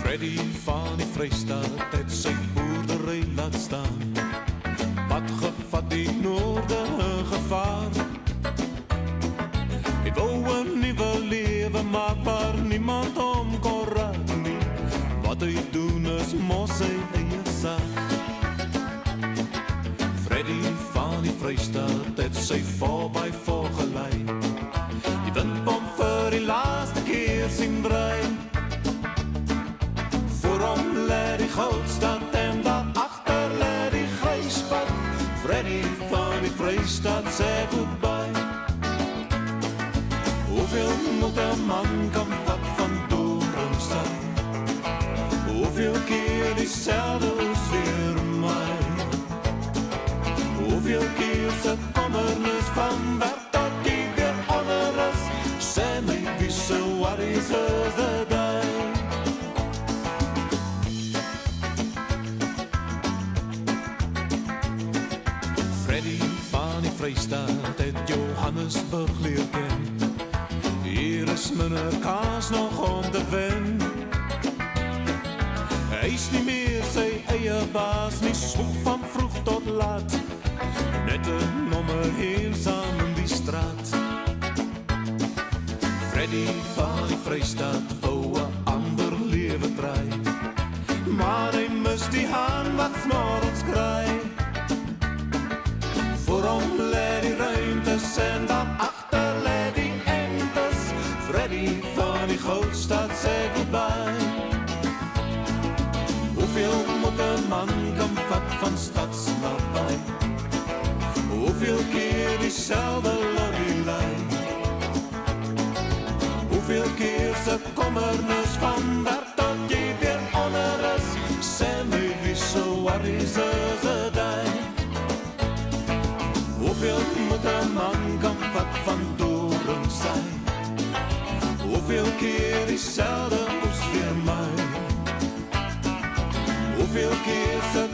Freddy van die Vrystaat het sy boerdery laat staan. Wat gevat die noorde gevaar. Hy wou 'n nuwe lewe maak waar niemand hom kon raak nie. Wat hy doen is mos sy eie saak. Freddy van die Vrystaat het sy voorby voorgelei. Die windpomp vir die laaste keer sien draai. Voorom lê die Goudstad en daarachter lê die Gryspad. Freddy van die Vrystaat sê goodbye. Hoeveel moet 'n man kan vat van Doringstad? Hoeveel keer dieselfde oes weer my? Hoeveel keer se kommernis van werk tot die weer onder is? Sê my wie so wat is the day? Freddy van die Vrystaat het Johannesburg leer ken. Hier is minder kans nog om te wen. Hy is nie meer sy eie baas, nie soek van vroeg tot laat. Net 'n nommer eensaam in die straat. Freddy van die Vrystaat wou 'n ander lewe draai. Maar hy mis die haan wat s'morgens kraai. Voorom lê die ruimtes en daarachter lê die entes. Freddy van die Goudstad sê goodbye. Hoeveel moet 'n man kan vat van stadsnabij? Hoeveel keer dieselfde lorrylijn? Hoeveel keer se kommernis van werk tot jy weer onder is? Sê my wie so wat is a day? Hoeveel moet 'n man kan vat van Doringstad? Hoeveel keer dieselfde oes weer my? Hoeveel keer se